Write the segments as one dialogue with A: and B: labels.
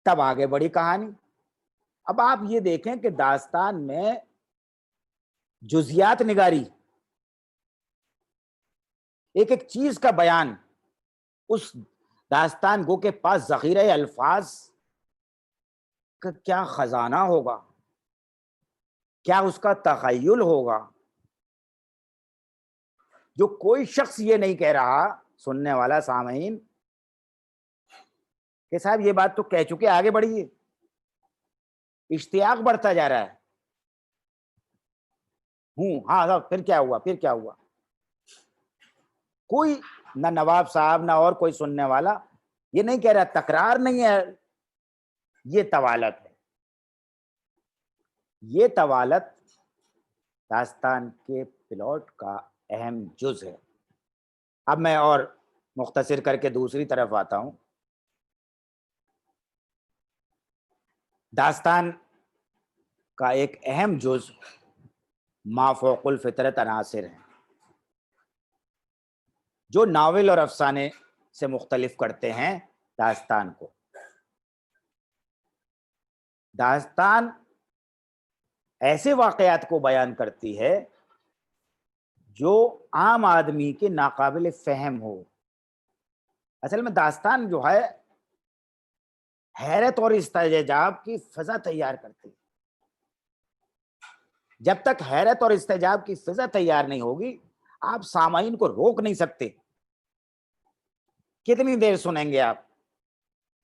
A: تب آگے بڑی کہانی۔ اب آپ یہ دیکھیں کہ داستان میں جزیات نگاری، ایک ایک چیز کا بیان، اس داستان گو کے پاس ذخیرہ الفاظ کا کیا خزانہ ہوگا، کیا اس کا تخیل ہوگا، جو کوئی شخص یہ نہیں کہہ رہا، سننے والا سامعین، کہ صاحب یہ بات تو کہہ چکے، آگے بڑھیے۔ اشتیاق بڑھتا جا رہا ہے، ہاں صاحب پھر کیا ہوا، پھر کیا ہوا۔ کوئی نہ نواب صاحب نہ اور کوئی سننے والا یہ نہیں کہہ رہا، تکرار نہیں ہے، یہ طوالت ہے۔ یہ طوالت داستان کے پلاٹ کا اہم جز ہے۔ اب میں اور مختصر کر کے دوسری طرف آتا ہوں۔ داستان کا ایک اہم جز ما فوق الفطرت عناصر ہیں، جو ناول اور افسانے سے مختلف کرتے ہیں داستان کو۔ داستان ایسے واقعات کو بیان کرتی ہے جو عام آدمی کے ناقابل فہم ہو۔ اصل میں داستان جو ہے حیرت اور استعجاب کی فضا تیار کرتی ہے۔ جب تک حیرت اور استعجاب کی فضا تیار نہیں ہوگی، آپ سامعین کو روک نہیں سکتے۔ کتنی دیر سنیں گے آپ،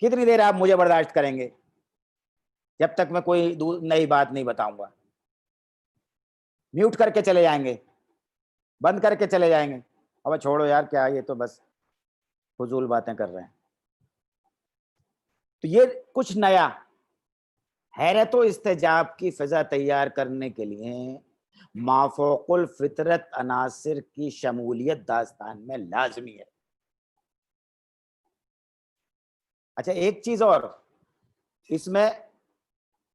A: کتنی دیر آپ مجھے برداشت کریں گے جب تک میں کوئی نئی بات نہیں بتاؤں گا؟ میوٹ کر کے چلے جائیں گے، بند کر کے چلے جائیں گے، اب چھوڑو یار کیا یہ تو بس فضول باتیں کر رہے ہیں۔ تو یہ کچھ نیا حیرت و استعجاب کی فضا تیار کرنے کے لیے ما فوق الفطرت عناصر کی شمولیت داستان میں لازمی ہے۔ اچھا ایک چیز اور، اس میں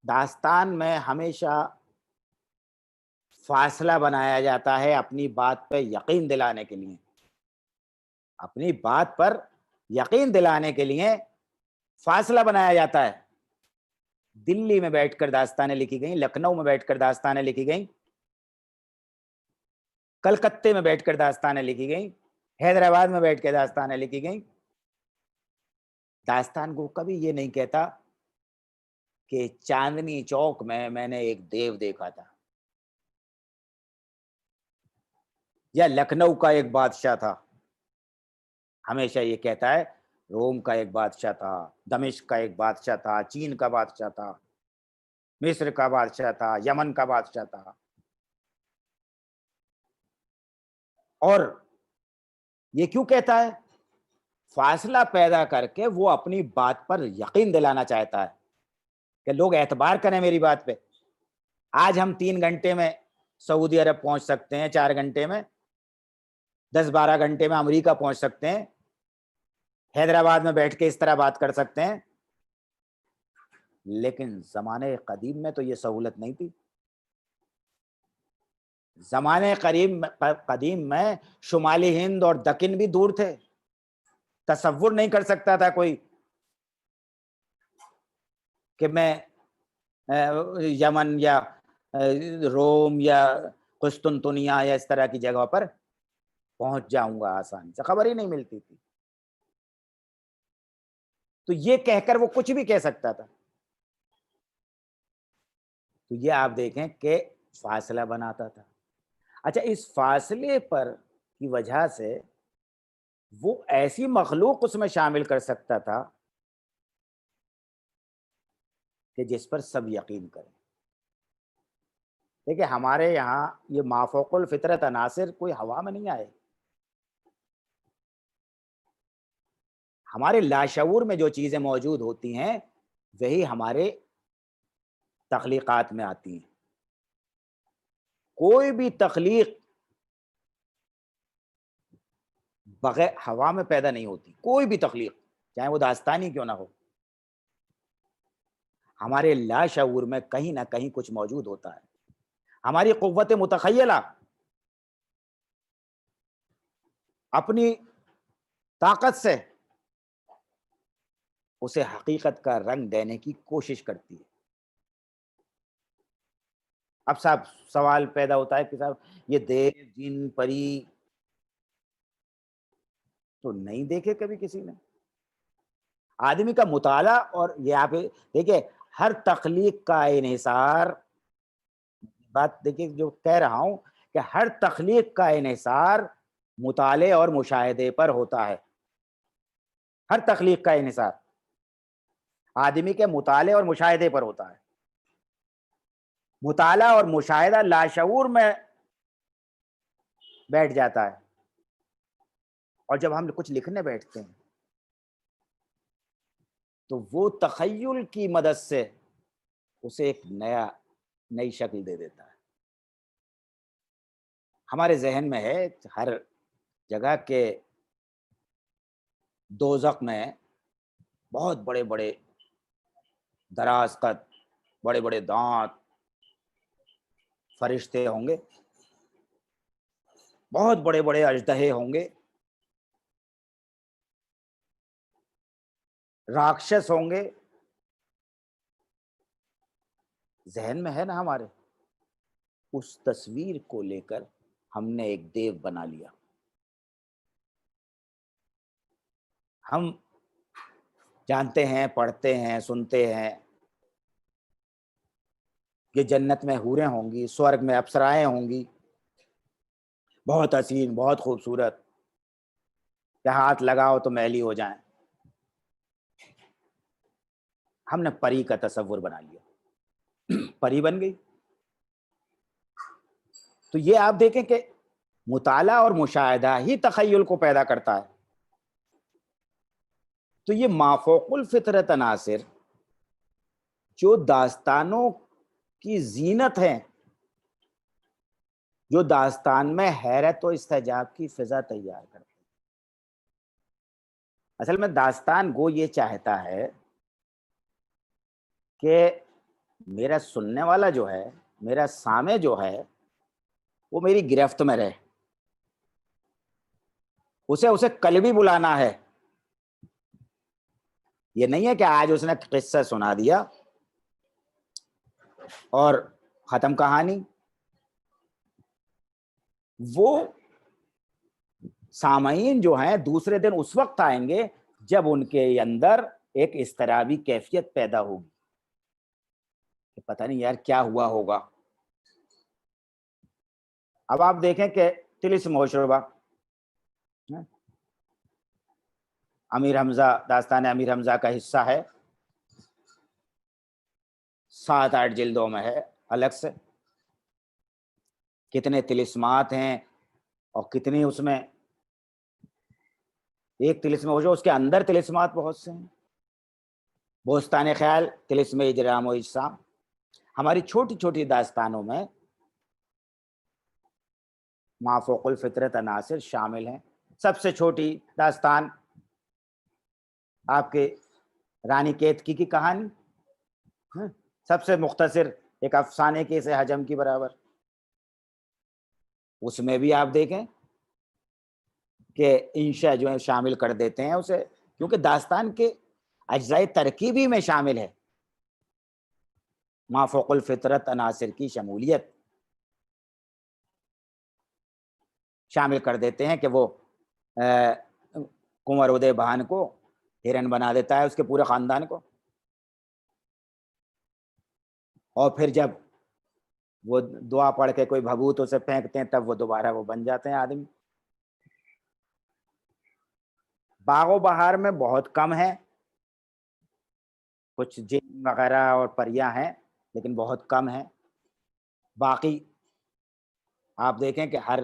A: داستان میں ہمیشہ فاصلہ بنایا جاتا ہے اپنی بات پہ یقین دلانے کے لیے۔ اپنی بات پر یقین دلانے کے لیے فاصلہ بنایا جاتا ہے۔ دلی میں بیٹھ کر داستانیں لکھی گئیں، لکھنؤ میں بیٹھ کر داستانیں لکھی گئیں، کلکتے میں بیٹھ کر داستانیں لکھی گئیں، حیدرآباد میں بیٹھ کے داستانیں لکھی گئیں۔ داستان کو کبھی یہ نہیں کہتا کہ چاندنی چوک میں نے ایک دیو دیکھا تھا، یا لکھنؤ کا ایک بادشاہ تھا۔ ہمیشہ یہ کہتا ہے روم کا ایک بادشاہ تھا، دمشق کا ایک بادشاہ تھا، چین کا بادشاہ تھا، مصر کا بادشاہ تھا، یمن کا بادشاہ تھا۔ اور یہ کیوں کہتا ہے؟ فاصلہ پیدا کر کے وہ اپنی بات پر یقین دلانا چاہتا ہے کہ لوگ اعتبار کریں میری بات پہ۔ آج ہم 3 گھنٹے میں سعودی عرب پہنچ سکتے ہیں، 4 گھنٹے میں، 10-12 گھنٹے میں امریکہ پہنچ سکتے ہیں، حیدرآباد میں بیٹھ کے اس طرح بات کر سکتے ہیں، لیکن زمانے قدیم میں تو یہ سہولت نہیں تھی۔ زمانے قدیم میں شمالی ہند اور دکن بھی دور تھے، تصور نہیں کر سکتا تھا کوئی کہ میں یمن یا روم یا قسطنطنیہ یا اس طرح کی جگہ پر پہنچ جاؤں گا آسانی سے، خبر ہی نہیں ملتی تھی۔ تو یہ کہہ کر وہ کچھ بھی کہہ سکتا تھا۔ تو یہ آپ دیکھیں کہ فاصلہ بناتا تھا۔ اچھا اس فاصلے پر کی وجہ سے وہ ایسی مخلوق اس میں شامل کر سکتا تھا کہ جس پر سب یقین کریں۔ دیکھیں ہمارے یہاں یہ ما فوق الفطرت عناصر کوئی ہوا میں نہیں آئے۔ ہمارے لاشعور میں جو چیزیں موجود ہوتی ہیں وہی ہمارے تخلیقات میں آتی ہیں۔ کوئی بھی تخلیق بغیر ہوا میں پیدا نہیں ہوتی، کوئی بھی تخلیق چاہے وہ داستانی کیوں نہ ہو۔ ہمارے لاشعور میں کہیں نہ کہیں کچھ موجود ہوتا ہے۔ ہماری قوت متخیلہ اپنی طاقت سے اسے حقیقت کا رنگ دینے کی کوشش کرتی ہے۔ اب صاحب سوال پیدا ہوتا ہے کہ صاحب یہ دیو جن پری تو نہیں دیکھے کبھی کسی نے؟ آدمی کا مطالعہ، اور یہ آپ دیکھیے ہر تخلیق کا انحصار، بات دیکھیے جو کہہ رہا ہوں کہ ہر تخلیق کا انحصار مطالعے اور مشاہدے پر ہوتا ہے۔ ہر تخلیق کا انحصار آدمی کے مطالعے اور مشاہدے پر ہوتا ہے۔ مطالعہ اور مشاہدہ لاشعور میں بیٹھ جاتا ہے، اور جب ہم کچھ لکھنے بیٹھتے ہیں تو وہ تخیل کی مدد سے اسے ایک نئی شکل دے دیتا ہے۔ ہمارے ذہن میں ہے ہر جگہ کے دوزخ میں بہت بڑے بڑے دراز قد، بڑے بڑے دانت فرشتے ہوں گے، بہت بڑے بڑے اژدہے ہوں گے، راکشس ہوں گے۔ ذہن میں ہے نا ہمارے، اس تصویر کو لے کر ہم نے ایک دیو بنا لیا۔ ہم جانتے ہیں، پڑھتے ہیں، سنتے ہیں کہ جنت میں حوریں ہوں گی، سورگ میں اپسرائیں ہوں گی، بہت حسین، بہت خوبصورت، کہ ہاتھ لگاؤ تو میلی ہو جائیں۔ ہم نے پری کا تصور بنا لیا، پری بن گئی۔ تو یہ آپ دیکھیں کہ مطالعہ اور مشاہدہ ہی تخیل کو پیدا کرتا ہے۔ تو یہ مافوق الفطرت عناصر جو داستانوں کی زینت ہیں، جو داستان میں حیرت و استعجاب کی فضا تیار کرتے ہیں۔ اصل میں داستان گو یہ چاہتا ہے کہ میرا سننے والا جو ہے، میرا سامع جو ہے، وہ میری گرفت میں رہے، اسے قلبی بلانا ہے۔ یہ نہیں ہے کہ آج اس نے قصہ سنا دیا اور ختم کہانی۔ وہ سامعین جو ہیں دوسرے دن اس وقت آئیں گے جب ان کے اندر ایک اضطرابی کیفیت پیدا ہوگی کہ پتہ نہیں یار کیا ہوا ہوگا۔ اب آپ دیکھیں کہ طلسم و شعبہ، امیر حمزہ، داستان امیر حمزہ کا حصہ ہے، 7-8 جلدوں میں ہے الگ سے۔ کتنے طلسمات ہیں اور کتنی اس میں، ایک طلسم ہو جو اس کے اندر طلسمات بہت سے ہیں۔ بوستان خیال، طلسم اجرام و اجسام۔ ہماری چھوٹی چھوٹی داستانوں میں مافوق الفطرت عناصر شامل ہیں۔ سب سے چھوٹی داستان آپ کے رانی کیتکی کی کہانی، سب سے مختصر ایک افسانے کے سے حجم کی برابر۔ اس میں بھی آپ دیکھیں کہ انشاء جو ہے شامل کر دیتے ہیں اسے، کیونکہ داستان کے اجزائے ترکیبی میں شامل ہے مافوق الفطرت عناصر کی شمولیت۔ شامل کر دیتے ہیں کہ وہ کنور ادے بھان کو ہرن بنا دیتا ہے، اس کے پورے خاندان کو، اور پھر جب وہ دعا پڑھ کے کوئی بھبوت اسے پھینکتے ہیں تب وہ دوبارہ وہ بن جاتے ہیں آدمی۔ باغ و بہار میں بہت کم ہے، کچھ جن وغیرہ اور پریاں ہیں لیکن بہت کم ہیں۔ باقی آپ دیکھیں کہ ہر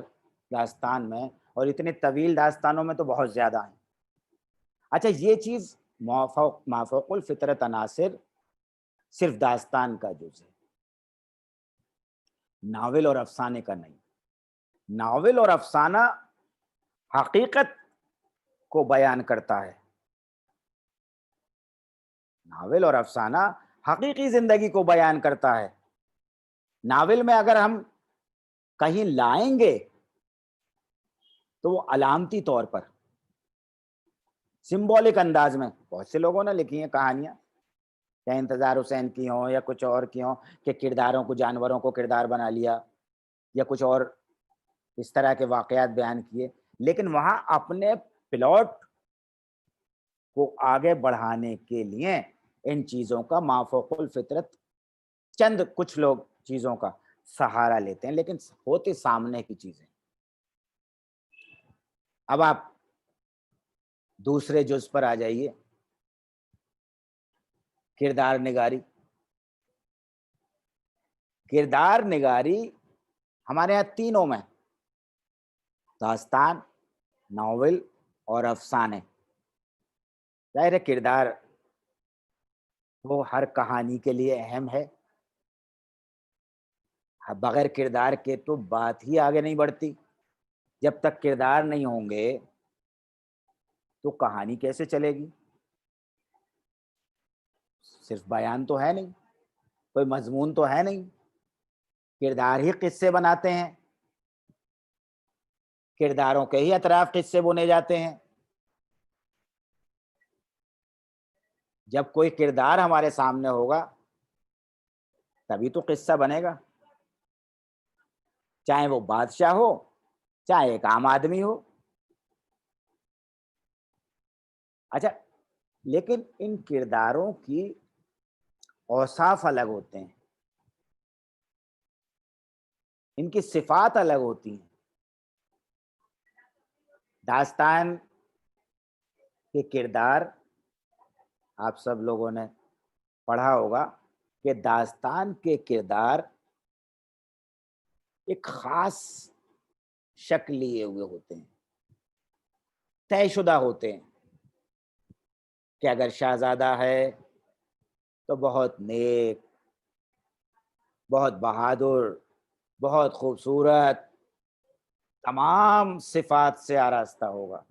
A: داستان میں، اور اتنے طویل داستانوں میں تو بہت زیادہ ہیں۔ اچھا، یہ چیز مافوق الفطرت عناصر صرف داستان کا جز ہے، ناول اور افسانے کا نہیں۔ ناول اور افسانہ حقیقت کو بیان کرتا ہے، ناول اور افسانہ حقیقی زندگی کو بیان کرتا ہے۔ ناول میں اگر ہم کہیں لائیں گے تو وہ علامتی طور پر سمبولک انداز میں بہت بہت سے لوگوں نے لکھی ہیں کہانیاں، چاہے انتظار حسین کی ہوں یا کچھ اور کی ہوں، کہ کرداروں کو، جانوروں کو کردار بنا لیا یا کچھ اور اس طرح کے واقعات بیان کیے، لیکن وہاں اپنے پلاٹ کو آگے بڑھانے کے لیے ان چیزوں کا مافوق الفطرت چند کچھ لوگ چیزوں کا سہارا لیتے ہیں، لیکن ہوتی سامنے کی چیزیں۔ اب آپ دوسرے جز پر آ جائیے، کردار نگاری۔ کردار نگاری ہمارے یہاں تینوں میں، داستان، ناول اور افسانے۔ ظاہر ہے کردار وہ ہر کہانی کے لیے اہم ہے، بغیر کردار کے تو بات ہی آگے نہیں بڑھتی۔ جب تک کردار نہیں ہوں گے تو کہانی کیسے چلے گی؟ صرف بیان تو ہے نہیں، کوئی مضمون تو ہے نہیں، کردار ہی قصے بناتے ہیں، کرداروں کے ہی اطراف قصے بنے جاتے ہیں۔ جب کوئی کردار ہمارے سامنے ہوگا تبھی تو قصہ بنے گا، چاہے وہ بادشاہ ہو چاہے ایک عام آدمی ہو۔ اچھا، لیکن ان کرداروں کی اوصاف الگ ہوتے ہیں، ان کی صفات الگ ہوتی ہیں۔ داستان کے کردار، آپ سب لوگوں نے پڑھا ہوگا کہ داستان کے کردار ایک خاص شکل لیے ہوئے ہوتے ہیں، طے شدہ ہوتے ہیں، کہ اگر شہزادہ ہے تو بہت نیک، بہت بہادر، بہت خوبصورت، تمام صفات سے آراستہ ہوگا۔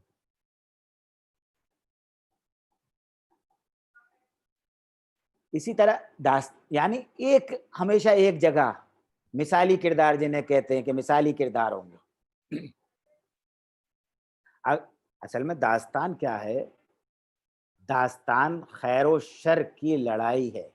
A: اسی طرح یعنی ایک ہمیشہ ایک جگہ مثالی کردار جنہیں کہتے ہیں کہ مثالی کردار ہوں گے۔ اصل میں داستان کیا ہے؟ داستان خیر و شر کی لڑائی ہے،